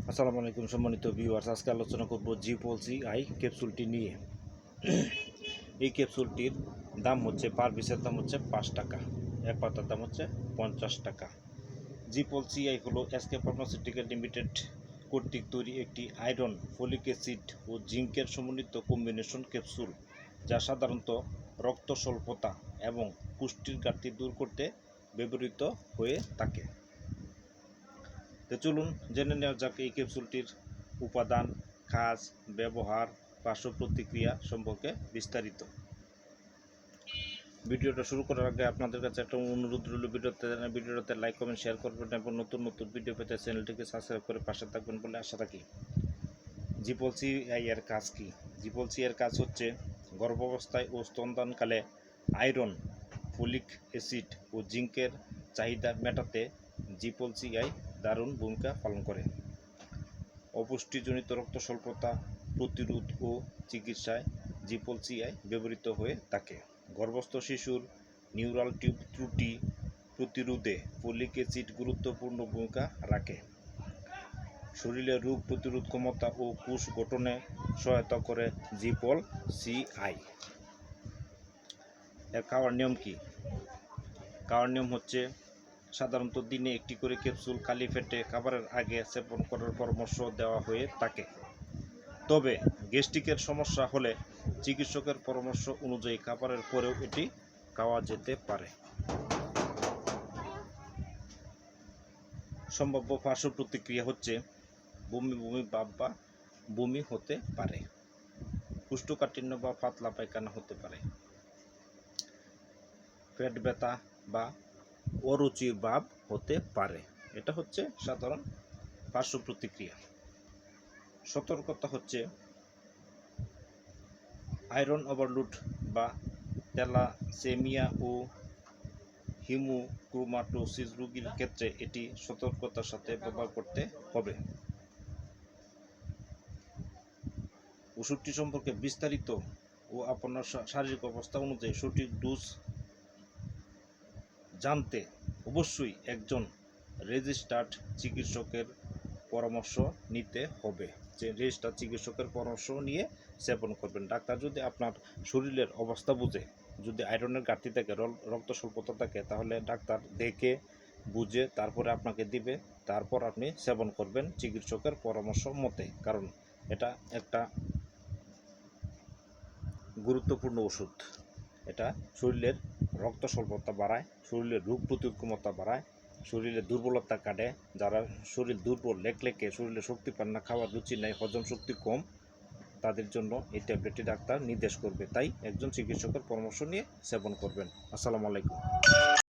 আসসালামু আলাইকুম সম্মানিত ভিউয়ার্স, আজকে আলোচনা করব জিপলসি আই ক্যাপসুলটি নিয়ে। এই ক্যাপসুলটির দাম হচ্ছে, পার পিসের দাম হচ্ছে 5 টাকা, এক পাতার দাম হচ্ছে 50 টাকা। জিপলসি আই হলো এসকে ফার্মাসিউটিক্যাল লিমিটেড কর্তৃক তৈরি একটি আয়রন, ফলিক অ্যাসিড ও জিঙ্কের সমন্বিত কম্বিনেশন ক্যাপসুল, যা সাধারণত রক্ত স্বল্পতা এবং পুষ্টির ঘাটতি দূর করতে ব্যবহৃত হয়ে থাকে। তো চলুন জেনে নেওয়া যাক এই ক্যাপসুলটির উপাদান, কাজ, ব্যবহার, পার্শ্ব প্রতিক্রিয়া সম্পর্কে বিস্তারিত। ভিডিওটা শুরু করার আগে আপনাদের কাছে একটা অনুরোধ রইল, ভিডিওটাতে লাইক, কমেন্ট, শেয়ার করবেন এবং নতুন নতুন ভিডিও পেতে চ্যানেলটিকে সাবস্ক্রাইব করে পাশে থাকবেন বলে আশা রাখি। জিপলসি এর কাজ কি? জিপলসি এর কাজ হচ্ছে গর্ভাবস্থায় ও স্তনদানকালে আয়রন, ফলিক অ্যাসিড ও জিঙ্কের চাহিদা মেটাতে জিপলসি দারুণ ভূমিকা পালন করে। অপুষ্টিজনিত রক্ত স্বল্পতা প্রতিরোধ ও চিকিৎসায় জিপলসি ব্যবহৃত হয়ে থাকে। গর্ভস্থ শিশুর নিউরাল টিউব ত্রুটি প্রতিরোধে ফলিক অ্যাসিড গুরুত্বপূর্ণ ভূমিকা রাখে। শরীরে রোগ প্রতিরোধ ক্ষমতা ও কোষ গঠনে সহায়তা করে জিপলসি। এর খাওয়ার নিয়ম কি? খাওয়ার নিয়ম হচ্ছে, সাধারণত দিনে একটি করে ক্যাপসুল খালি পেটে খাবারের আগে সেবন করার পরামর্শ দেওয়া হয়ে থাকে। তবে গ্যাস্ট্রিকের সমস্যা হলে চিকিৎসকের পরামর্শ অনুযায়ী খাবারের পরেও এটি খাওয়া যেতে পারে। সম্ভাব্য পার্শ্ব প্রতিক্রিয়া হচ্ছে বমি বমি ভাব বা বমি হতে পারে, কোষ্ঠকাঠিন্য বা পাতলা পায়খানা হতে পারে, পেট ব্যথা বা অরুচির ভাব হতে পারে। এটা হচ্ছে সাধারণ পার্শ্ব প্রতিক্রিয়া। সতর্কতা হচ্ছে, আয়রন ওভারলোড বা থ্যালাসেমিয়া ও হিমোক্রোমাটোসিস রোগীর ক্ষেত্রে এটি সতর্কতার সাথে ব্যবহার করতে হবে। ওষুধটি সম্পর্কে বিস্তারিত ও আপনার শারীরিক অবস্থা অনুযায়ী সঠিক ডোজ জানতে অবশ্যই একজন রেজিস্টার্ড চিকিৎসকের পরামর্শ নিতে হবে। যে রেজিস্টার্ড চিকিৎসকের পরামর্শ নিয়ে সেবন করবেন। ডাক্তার যদি আপনার শরীরের অবস্থা বুঝে, যদি আয়রনের ঘাটতি থাকে, রক্ত স্বল্পতা থাকে, তাহলে ডাক্তার দেখে বুঝে তারপরে আপনাকে দিবে, তারপর আপনি সেবন করবেন চিকিৎসকের পরামর্শ মতে। কারণ এটা একটা গুরুত্বপূর্ণ ওষুধ। এটা শরীরের রক্ত স্বল্পতা বাড়ায়, শরীরের রোগ প্রতিরোধ ক্ষমতা বাড়ায়, শরীরে দুর্বলতা কাটে। যারা শরীর দুর্বল, লেকলেকে, শরীরে শক্তি পান না, খাওয়ার রুচি নেই, হজম শক্তি কম, তাদের জন্য এই ট্যাবলেটটি ডাক্তার নির্দেশ করবে। তাই একজন চিকিৎসকের পরামর্শ নিয়ে সেবন করবেন। আসসালামু আলাইকুম।